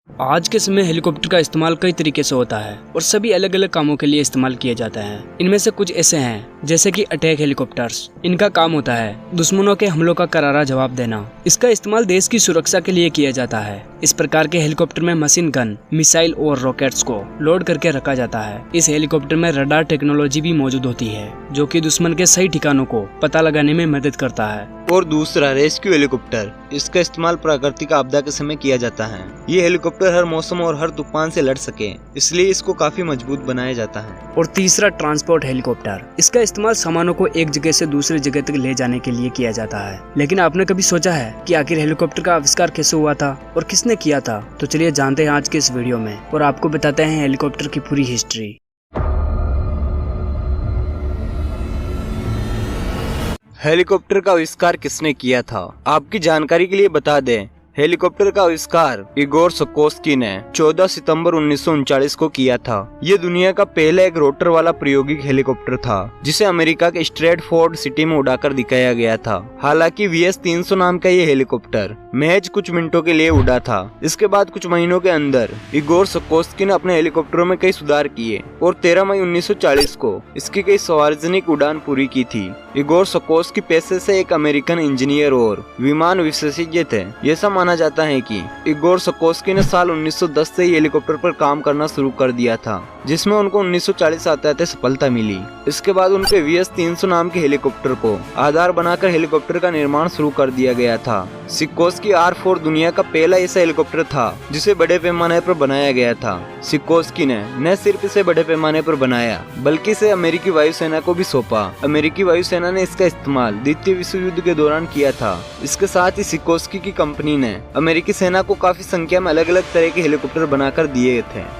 आज के समय हेलीकॉप्टर का इस्तेमाल कई तरीके से होता है और सभी अलग अलग कामों के लिए इस्तेमाल किए जाते हैं। इनमें से कुछ ऐसे हैं जैसे कि अटैक हेलीकॉप्टर्स। इनका काम होता है दुश्मनों के हमलों का करारा जवाब देना। इसका इस्तेमाल देश की सुरक्षा के लिए किया जाता है। इस प्रकार के हेलीकॉप्टर में मशीन गन, मिसाइल और रॉकेट्स को लोड करके रखा जाता है। इस हेलीकॉप्टर में रडार टेक्नोलॉजी भी मौजूद होती है जो कि दुश्मन के सही ठिकानों को पता लगाने में मदद करता है। और दूसरा रेस्क्यू हेलीकॉप्टर। इसका इस्तेमाल प्राकृतिक आपदा के समय किया जाता है। ये हेलीकॉप्टर हर मौसम और हर तूफान से लड़ सके, इसलिए इसको काफी मजबूत बनाया जाता है। और तीसरा ट्रांसपोर्ट हेलीकॉप्टर। इसका इस्तेमाल सामानों को एक जगह से दूसरी जगह तक ले जाने के लिए किया जाता है। लेकिन आपने कभी सोचा है कि आखिर हेलीकॉप्टर का आविष्कार कैसे हुआ था और किसने किया था? तो चलिए जानते हैं आज के इस वीडियो में और आपको बताते हैं हेलीकॉप्टर की पूरी हिस्ट्री। हेलीकॉप्टर का आविष्कार किसने किया था? आपकी जानकारी के लिए बता दें, हेलीकॉप्टर का आविष्कार इगोर सिकोर्स्की ने 14 सितंबर 1939 को किया था। ये दुनिया का पहला एक रोटर वाला प्रायोगिक हेलीकॉप्टर था जिसे अमेरिका के स्ट्रैटफोर्ड सिटी में उड़ाकर दिखाया गया था। हालांकि VS-300 नाम का ये हेलीकॉप्टर महज कुछ मिनटों के लिए उड़ा था। इसके बाद कुछ महीनों के अंदर इगोर सिकोर्स्की ने अपने हेलीकॉप्टरों में कई सुधार किए और 13 मई 1940 को इसकी कई सार्वजनिक उड़ान पूरी की थी। इगोर सिकोर्स्की पेशे से एक अमेरिकन इंजीनियर और विमान विशेषज्ञ थे। ये माना जाता है कि इगोर सिकोर्स्की ने साल 1910 से ही हेलीकॉप्टर पर काम करना शुरू कर दिया था, जिसमें उनको 1940 आते सफलता मिली। इसके बाद उनके VS-300 नाम के हेलीकॉप्टर को आधार बनाकर हेलीकॉप्टर का निर्माण शुरू कर दिया गया था। सिकोर्स्की R4 दुनिया का पहला ऐसा हेलीकॉप्टर था जिसे बड़े पैमाने पर बनाया गया था। सिकोर्स्की ने न सिर्फ इसे बड़े पैमाने पर बनाया बल्कि इसे अमेरिकी वायुसेना को भी सौंपा। अमेरिकी वायुसेना ने इसका इस्तेमाल द्वितीय विश्व युद्ध के दौरान किया था। इसके साथ ही सिकोर्स्की की कंपनी ने अमेरिकी सेना को काफी संख्या में अलग अलग तरह के हेलीकॉप्टर बनाकर दिए थे।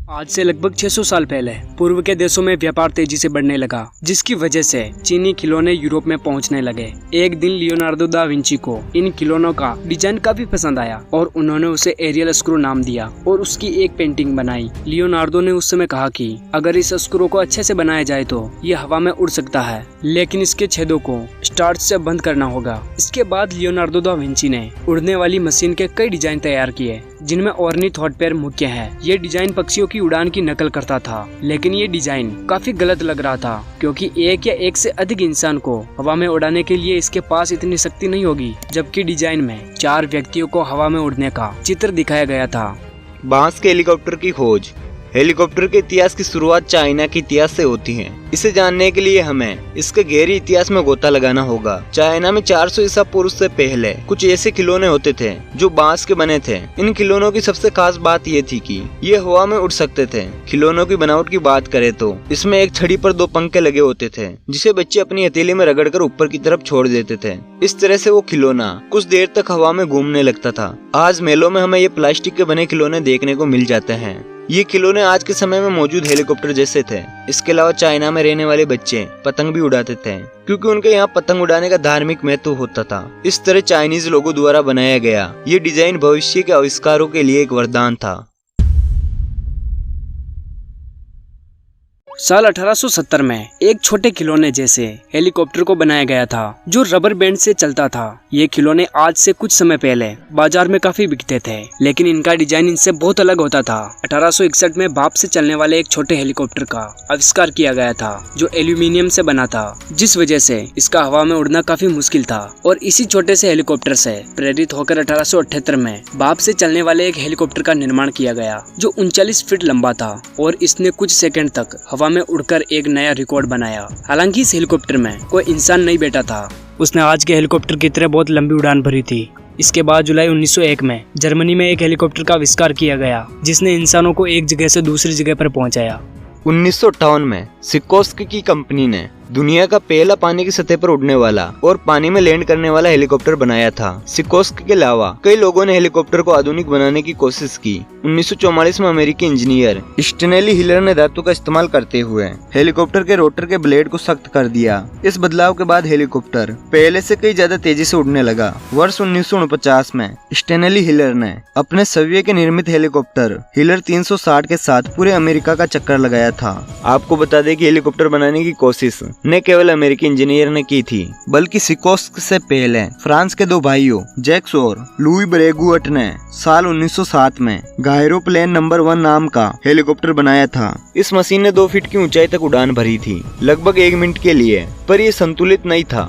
आज से लगभग 600 साल पहले पूर्व के देशों में व्यापार तेजी से बढ़ने लगा, जिसकी वजह से चीनी खिलौने यूरोप में पहुंचने लगे। एक दिन लियोनार्डो दा विंची को इन खिलौनों का डिजाइन काफी पसंद आया और उन्होंने उसे एरियल स्क्रू नाम दिया और उसकी एक पेंटिंग बनाई। लियोनार्डो ने उस समय कहा कि अगर इस स्क्रू को अच्छे से बनाया जाए तो ये हवा में उड़ सकता है, लेकिन इसके छेदों को स्टार्च से बंद करना होगा। इसके बाद लियोनार्डो दा विंची ने उड़ने वाली मशीन के कई डिजाइन तैयार किए, जिनमें ऑर्निथोटपेर मुख्य है। ये डिजाइन पक्षियों की उड़ान की नकल करता था, लेकिन ये डिजाइन काफी गलत लग रहा था क्योंकि एक या एक से अधिक इंसान को हवा में उड़ाने के लिए इसके पास इतनी शक्ति नहीं होगी। जबकि डिजाइन में 4 व्यक्तियों को हवा में उड़ने का चित्र दिखाया गया था। बांस के हेलीकॉप्टर की खोज। हेलीकॉप्टर के इतिहास की शुरुआत चाइना के इतिहास से होती है। इसे जानने के लिए हमें इसके गहरे इतिहास में गोता लगाना होगा। चाइना में 400 ईसा पूर्व से पहले कुछ ऐसे खिलौने होते थे जो बांस के बने थे। इन खिलौनों की सबसे खास बात ये थी कि ये हवा में उड़ सकते थे। खिलौनों की बनावट की बात करें तो इसमें एक छड़ी पर 2 पंखे लगे होते थे जिसे बच्चे अपनी हथेली में रगड़कर ऊपर की तरफ छोड़ देते थे। इस तरह से वो खिलौना कुछ देर तक हवा में घूमने लगता था। आज मेलों में हमें ये प्लास्टिक के बने खिलौने देखने को मिल जाते हैं। ये खिलौने आज के समय में मौजूद हेलीकॉप्टर जैसे थे। इसके अलावा चाइना में रहने वाले बच्चे पतंग भी उड़ाते थे क्योंकि उनके यहाँ पतंग उड़ाने का धार्मिक महत्व होता था। इस तरह चाइनीज लोगों द्वारा बनाया गया ये डिजाइन भविष्य के आविष्कारों के लिए एक वरदान था। साल 1870 में एक छोटे खिलौने जैसे हेलीकॉप्टर को बनाया गया था जो रबर बैंड से चलता था। ये खिलौने आज से कुछ समय पहले बाजार में काफी बिकते थे, लेकिन इनका डिजाइन इनसे बहुत अलग होता था। 1861 में भाप से चलने वाले एक छोटे हेलीकॉप्टर का आविष्कार किया गया था जो एल्यूमिनियम से बना था, जिस वजह से इसका हवा में उड़ना काफी मुश्किल था। और इसी छोटे से हेलीकॉप्टर से प्रेरित होकर 1878 में भाप से चलने वाले एक हेलीकॉप्टर का निर्माण किया गया जो 39 फीट लंबा था और इसने कुछ सेकंड तक हवा में उड़कर एक नया रिकॉर्ड बनाया। हालांकि इस हेलीकॉप्टर में कोई इंसान नहीं बैठा था। उसने आज के हेलीकॉप्टर की तरह बहुत लंबी उड़ान भरी थी। इसके बाद जुलाई 1901 में जर्मनी में एक हेलीकॉप्टर का आविष्कार किया गया जिसने इंसानों को एक जगह से दूसरी जगह पर पहुंचाया। 1958 में सिकोर्स्की की कंपनी ने दुनिया का पहला पानी की सतह पर उड़ने वाला और पानी में लैंड करने वाला हेलीकॉप्टर बनाया था। सिकोर्स्की के अलावा कई लोगों ने हेलीकॉप्टर को आधुनिक बनाने की कोशिश की। 1944 में अमेरिकी इंजीनियर स्टेनली हिलर ने धातु का इस्तेमाल करते हुए हेलीकॉप्टर के रोटर के ब्लेड को सख्त कर दिया। इस बदलाव के बाद हेलीकॉप्टर पहले से कई ज्यादा तेजी से उड़ने लगा। वर्ष 1949 में स्टेनली हिलर ने अपने स्वयं के निर्मित हेलीकॉप्टर हिलर 360 के साथ पूरे अमेरिका का चक्कर लगाया था। आपको बता दें कि हेलीकॉप्टर बनाने की कोशिश न केवल अमेरिकी इंजीनियर ने की थी, बल्कि सिकोस्की से पहले फ्रांस के दो भाइयों जैक्स और लुई ब्रेगुएट ने साल 1907 में गायरोप्लेन नंबर 1 नाम का हेलीकॉप्टर बनाया था। इस मशीन ने 2 फीट की ऊंचाई तक उड़ान भरी थी, लगभग 1 मिनट के लिए, पर यह संतुलित नहीं था।